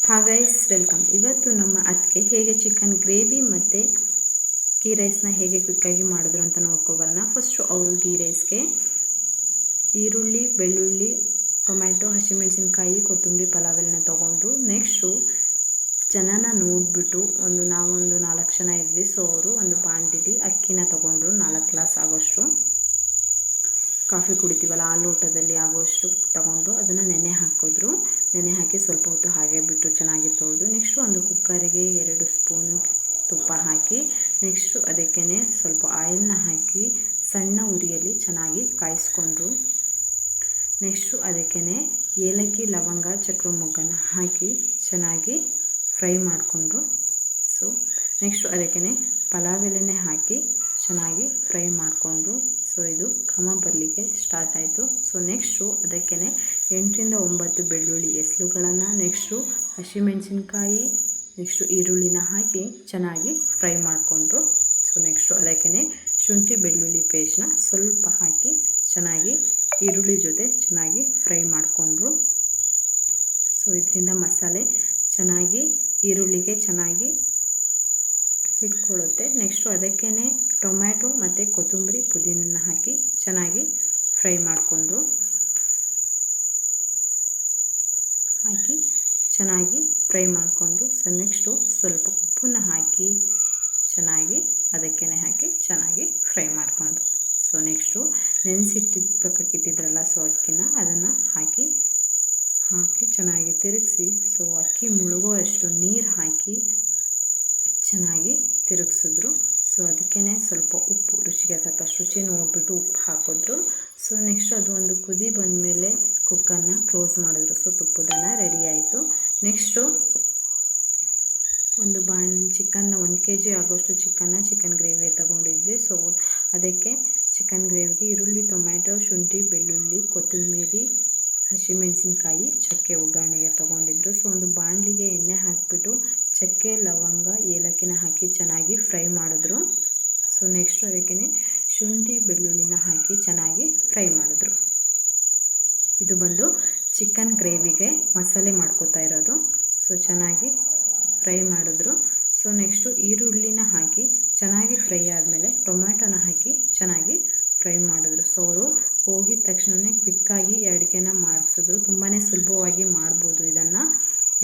Hi guys, welcome. ಇವತ್ತು ನಮ್ಮ ಅತ್ತಿಗೆ ಹೇಗೆ ಚಿಕನ್ ಗ್ರೇವಿ ಮತ್ತು ಗೀ ರೈಸ್ನ ಹೇಗೆ ಕ್ವಿಕ್ಕಾಗಿ ಮಾಡಿದ್ರು ಅಂತ ನೋಡ್ಕೊಬರೋಣ. ಫಸ್ಟು ಅವರು ಗೀ ರೈಸ್ಗೆ ಈರುಳ್ಳಿ, ಬೆಳ್ಳುಳ್ಳಿ, ಟೊಮ್ಯಾಟೊ, ಹಸಿಮೆಣಸಿನ್ಕಾಯಿ, ಕೊತ್ತಂಬರಿ, ಪಲಾವ್ ಎಲೆನ ತೊಗೊಂಡ್ರು. ನೆಕ್ಸ್ಟು ಜನನ ನೋಡಿಬಿಟ್ಟು ನಾವೊಂದು 4 ಜನ ಇದ್ವಿ. ಸೊ ಅವರು ಒಂದು ಬಾಂಡಿಲಿ ಅಕ್ಕಿನ ತೊಗೊಂಡ್ರು. 4 ಗ್ಲಾಸ್ ಆಗೋಷ್ಟು ಕಾಫಿ ಕುಡಿತೀವಲ್ಲ ಆ ಲೋಟದಲ್ಲಿ ಆಗೋಷ್ಟು ತಗೊಂಡು ಅದನ್ನು ನೆನೆ ಹಾಕಿದ್ರು. ನೆನೆ ಹಾಕಿ ಸ್ವಲ್ಪ ಹೊತ್ತು ಹಾಗೆ ಬಿಟ್ಟು ಚೆನ್ನಾಗಿ ತೊಳೆದು ನೆಕ್ಸ್ಟು ಒಂದು ಕುಕ್ಕರಿಗೆ 2 ಸ್ಪೂನು ತುಪ್ಪ ಹಾಕಿ ನೆಕ್ಸ್ಟು ಅದಕ್ಕೇ ಸ್ವಲ್ಪ ಆಯಿಲ್ನ ಹಾಕಿ ಸಣ್ಣ ಉರಿಯಲ್ಲಿ ಚೆನ್ನಾಗಿ ಕಾಯಿಸ್ಕೊಂಡ್ರು. ನೆಕ್ಸ್ಟು ಅದಕ್ಕೇ ಏಲಕ್ಕಿ, ಲವಂಗ, ಚಕ್ರ ಮೊಗ್ಗನ್ನು ಹಾಕಿ ಚೆನ್ನಾಗಿ ಫ್ರೈ ಮಾಡಿಕೊಂಡ್ರು. ಸೊ ನೆಕ್ಸ್ಟು ಅದಕ್ಕೇ ಪಲಾವ್ ಎಲೆನೇ ಹಾಕಿ ಚೆನ್ನಾಗಿ ಫ್ರೈ ಮಾಡಿಕೊಂಡ್ರು. ಸೊ ಇದು ಘಮ ಬರಲಿಕ್ಕೆ ಸ್ಟಾರ್ಟ್ ಆಯಿತು. ಸೊ ನೆಕ್ಸ್ಟು ಅದಕ್ಕೇ 8 ರಿಂದ 9 ಬೆಳ್ಳುಳ್ಳಿ ಎಸಳುಗಳನ್ನು, ನೆಕ್ಸ್ಟು ಹಸಿಮೆಣಸಿನ್ಕಾಯಿ, ನೆಕ್ಸ್ಟು ಈರುಳ್ಳಿನ ಹಾಕಿ ಚೆನ್ನಾಗಿ ಫ್ರೈ ಮಾಡಿಕೊಂಡ್ರು. ಸೊ ನೆಕ್ಸ್ಟು ಅದಕ್ಕೇ ಶುಂಠಿ ಬೆಳ್ಳುಳ್ಳಿ ಪೇಸ್ಟ್ನ ಸ್ವಲ್ಪ ಹಾಕಿ ಚೆನ್ನಾಗಿ ಈರುಳ್ಳಿ ಜೊತೆ ಚೆನ್ನಾಗಿ ಫ್ರೈ ಮಾಡಿಕೊಂಡ್ರು. ಸೊ ಇದರಿಂದ ಮಸಾಲೆ ಚೆನ್ನಾಗಿ ಈರುಳ್ಳಿಗೆ ಚೆನ್ನಾಗಿ ಇಟ್ಕೊಳ್ಳುತ್ತೆ. ನೆಕ್ಸ್ಟು ಅದಕ್ಕೇ ಟೊಮ್ಯಾಟೊ ಮತ್ತು ಕೊತ್ತಂಬರಿ, ಪುದೀನನ ಹಾಕಿ ಚೆನ್ನಾಗಿ ಫ್ರೈ ಮಾಡಿಕೊಂಡ್ರು. ಸೊ ನೆಕ್ಸ್ಟು ಸ್ವಲ್ಪ ಉಪ್ಪನ್ನ ಹಾಕಿ ಚೆನ್ನಾಗಿ ಅದಕ್ಕೇ ಹಾಕಿ ಚೆನ್ನಾಗಿ ಫ್ರೈ ಮಾಡಿಕೊಂಡ್ರು. ಸೊ ನೆಕ್ಸ್ಟು ನೆನೆಸಿಟ್ಟಿದ್ರಲ್ಲ ಸೊ ಅಕ್ಕಿನ ಅದನ್ನು ಹಾಕಿ ಚೆನ್ನಾಗಿ ತಿರುಗಿಸಿ ಸೊ ಅಕ್ಕಿ ಮುಳುಗೋ ಅಷ್ಟು ನೀರು ಹಾಕಿ ಚೆನ್ನಾಗಿ ತಿರುಗಿಸಿದ್ರು. ಸೊ ಅದಕ್ಕೇ ಸ್ವಲ್ಪ ಉಪ್ಪು ರುಚಿಗೆ ತಕ್ಕಷ್ಟು ರುಚಿ ನೋಡಿಬಿಟ್ಟು ಉಪ್ಪು ಹಾಕಿದ್ರು. ಸೊ ನೆಕ್ಸ್ಟ್ ಅದು ಒಂದು ಕುದಿ ಬಂದಮೇಲೆ ಕುಕ್ಕರ್ನ ಕ್ಲೋಸ್ ಮಾಡಿದ್ರು. ಸೊ ತುಪ್ಪದನ್ನ ರೆಡಿ ಆಯಿತು. ನೆಕ್ಸ್ಟು ಒಂದು ಚಿಕನ್ನ 1 kg ಆಗೋಷ್ಟು ಚಿಕನ್ ಗ್ರೇವಿ ತೊಗೊಂಡಿದ್ವಿ. ಸೊ ಅದಕ್ಕೆ ಚಿಕನ್ ಗ್ರೇವಿಗೆ ಈರುಳ್ಳಿ, ಟೊಮ್ಯಾಟೊ, ಶುಂಠಿ, ಬೆಳ್ಳುಳ್ಳಿ, ಕೊತ್ತಂಬರಿ, ಹಸಿಮೆಣಸಿನ್ಕಾಯಿ, ಚಕ್ಕೆ ಒಗ್ಗರಣೆಗೆ ತೊಗೊಂಡಿದ್ರು. ಸೊ ಒಂದು ಬಾಣಲಿಗೆ ಎಣ್ಣೆ ಹಾಕಿಬಿಟ್ಟು ಚಕ್ಕೆ, ಲವಂಗ, ಏಲಕ್ಕಿನ ಹಾಕಿ ಚೆನ್ನಾಗಿ ಫ್ರೈ ಮಾಡಿದ್ರು. ಸೊ ನೆಕ್ಸ್ಟು ಅದಕ್ಕೇ ಶುಂಠಿ ಬೆಳ್ಳುಳ್ಳಿನ ಹಾಕಿ ಚೆನ್ನಾಗಿ ಫ್ರೈ ಮಾಡಿದ್ರು. ಇದು ಬಂದು ಚಿಕನ್ ಗ್ರೇವಿಗೆ ಮಸಾಲೆ ಮಾಡ್ಕೋತಾ ಇರೋದು. ಸೊ ಚೆನ್ನಾಗಿ ಫ್ರೈ ಮಾಡಿದ್ರು. ಸೊ ನೆಕ್ಸ್ಟು ಈರುಳ್ಳಿನ ಹಾಕಿ ಚೆನ್ನಾಗಿ ಫ್ರೈ ಆದಮೇಲೆ ಟೊಮ್ಯಾಟೊನ ಹಾಕಿ ಚೆನ್ನಾಗಿ ಫ್ರೈ ಮಾಡಿದ್ರು. ಸೊ ಅವರು ಹೋಗಿದ ತಕ್ಷಣವೇ ಕ್ವಿಕ್ಕಾಗಿ ಅಡುಗೆನ ಮಾಡಿಸಿದ್ರು. ತುಂಬಾ ಸುಲಭವಾಗಿ ಮಾಡ್ಬೋದು ಇದನ್ನು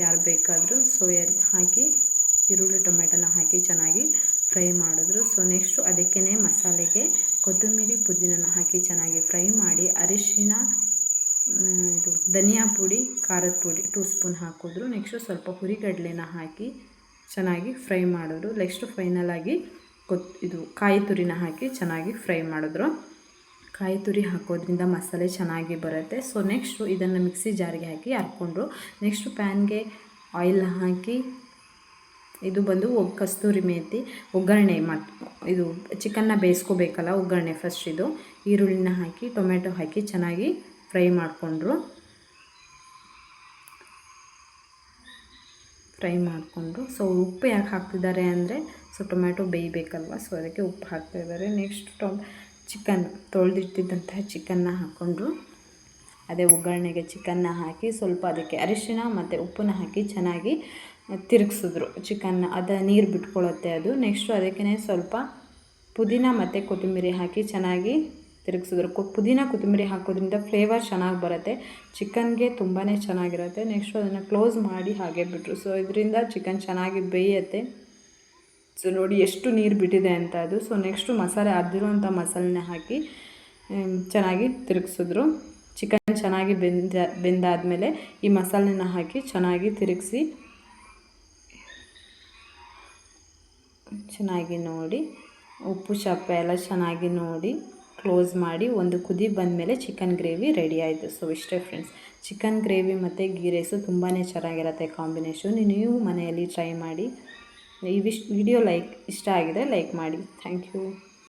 ಯಾರು ಬೇಕಾದರೂ. ಸೊ ಹಾಕಿ ಈರುಳ್ಳಿ, ಟೊಮೆಟೊನ ಹಾಕಿ ಚೆನ್ನಾಗಿ ಫ್ರೈ ಮಾಡಿದ್ರು. ಸೊ ನೆಕ್ಸ್ಟು ಅದಕ್ಕೇ ಮಸಾಲೆಗೆ ಕೊತ್ತಂಬರಿ, ಪುದೀನನ ಹಾಕಿ ಚೆನ್ನಾಗಿ ಫ್ರೈ ಮಾಡಿ ಅರಿಶಿನ, ಧನಿಯಾ ಪುಡಿ, ಖಾರದ ಪುಡಿ 2 ಸ್ಪೂನ್ ಹಾಕಿದ್ರು. ನೆಕ್ಸ್ಟು ಸ್ವಲ್ಪ ಹುರಿಗಡಲೆನ ಹಾಕಿ ಚೆನ್ನಾಗಿ ಫ್ರೈ ಮಾಡಿದ್ರು. ನೆಕ್ಸ್ಟು ಫೈನಲಾಗಿ ಕಾಯಿ ತುರಿನ ಹಾಕಿ ಚೆನ್ನಾಗಿ ಫ್ರೈ ಮಾಡಿದ್ರು. ಕಾಯಿ ತುರಿ ಹಾಕೋದ್ರಿಂದ ಮಸಾಲೆ ಚೆನ್ನಾಗಿ ಬರುತ್ತೆ. ಸೊ ನೆಕ್ಸ್ಟು ಇದನ್ನು ಮಿಕ್ಸಿ ಜಾರಿಗೆ ಹಾಕಿ ಹರ್ಕೊಂಡ್ರು. ನೆಕ್ಸ್ಟು ಪ್ಯಾನ್ಗೆ ಆಯಿಲ್ ಹಾಕಿ ಇದು ಬಂದು ಕಸ್ತೂರಿ ಮೇಥಿ ಒಗ್ಗರಣೆ ಇದು ಚಿಕನ್ನ ಬೇಯಿಸ್ಕೋಬೇಕಲ್ಲ ಒಗ್ಗರಣೆ ಫಸ್ಟ್ ಇದು ಈರುಳ್ಳಿನ ಹಾಕಿ ಟೊಮೆಟೊ ಹಾಕಿ ಚೆನ್ನಾಗಿ ಫ್ರೈ ಮಾಡಿಕೊಂಡ್ರು. ಸೊ ಉಪ್ಪು ಯಾಕೆ ಹಾಕ್ತಿದ್ದಾರೆ ಅಂದರೆ ಸೊ ಟೊಮ್ಯಾಟೊ ಬೇಯಬೇಕಲ್ವ, ಸೊ ಅದಕ್ಕೆ ಉಪ್ಪು ಹಾಕ್ತಾಯಿದ್ದಾರೆ. ನೆಕ್ಸ್ಟ್ ತೊಳೆದಿಟ್ಟಿದ್ದಂತಹ ಚಿಕನ್ನ ಹಾಕ್ಕೊಂಡ್ರು. ಅದೇ ಒಗ್ಗರಣೆಗೆ ಚಿಕನ್ನ ಹಾಕಿ ಸ್ವಲ್ಪ ಅದಕ್ಕೆ ಅರಿಶಿನ ಮತ್ತು ಉಪ್ಪನ್ನ ಹಾಕಿ ಚೆನ್ನಾಗಿ ತಿರುಗಿಸಿದ್ರು. ಅದು ನೀರು ಬಿಟ್ಕೊಳ್ಳುತ್ತೆ ಅದು. ನೆಕ್ಸ್ಟು ಅದಕ್ಕೇ ಸ್ವಲ್ಪ ಪುದೀನ ಮತ್ತು ಕೊತ್ತಂಬರಿ ಹಾಕಿ ಚೆನ್ನಾಗಿ ತಿರುಗಿಸಿದ್ರು. ಪುದೀನ ಕೊತ್ತಂಬರಿ ಹಾಕೋದ್ರಿಂದ ಫ್ಲೇವರ್ ಚೆನ್ನಾಗಿ ಬರುತ್ತೆ, ಚಿಕನ್ಗೆ ತುಂಬಾ ಚೆನ್ನಾಗಿರುತ್ತೆ. ನೆಕ್ಸ್ಟು ಅದನ್ನು ಕ್ಲೋಸ್ ಮಾಡಿ ಹಾಗೆ ಬಿಟ್ಟರು. ಸೊ ಇದರಿಂದ ಚಿಕನ್ ಚೆನ್ನಾಗಿ ಬೇಯುತ್ತೆ. ಸೊ ನೋಡಿ ಎಷ್ಟು ನೀರು ಬಿಟ್ಟಿದೆ ಅಂತ ಅದು. ಸೊ ನೆಕ್ಸ್ಟು ಮಸಾಲೆ ಅದ್ದಿರೋಂಥ ಮಸಾಲೆನ ಹಾಕಿ ಚೆನ್ನಾಗಿ ತಿರುಗಿಸಿದ್ರು. ಚಿಕನ್ ಚೆನ್ನಾಗಿ ಬೆಂದಾದಮೇಲೆ ಈ ಮಸಾಲೆನ ಹಾಕಿ ಚೆನ್ನಾಗಿ ತಿರುಗಿಸಿ ಚೆನ್ನಾಗಿ ನೋಡಿ ಉಪ್ಪು ಚಪ್ಪೆ ಎಲ್ಲ ಚೆನ್ನಾಗಿ ನೋಡಿ ಕ್ಲೋಸ್ ಮಾಡಿ ಒಂದು ಕುದಿ ಬಂದಮೇಲೆ ಚಿಕನ್ ಗ್ರೇವಿ ರೆಡಿ ಆಯಿತು. ಸೊ ಇಷ್ಟೇ ಫ್ರೆಂಡ್ಸ್, ಚಿಕನ್ ಗ್ರೇವಿ ಮತ್ತು ಗೀ ರೈಸು ತುಂಬಾ ಚೆನ್ನಾಗಿರುತ್ತೆ ಕಾಂಬಿನೇಷನ್. ನೀವು ಮನೆಯಲ್ಲಿ ಟ್ರೈ ಮಾಡಿ. ಈ ವಿಡಿಯೋ ಇಷ್ಟ ಆಗಿದರೆ ಲೈಕ್ ಮಾಡಿ. Thank you.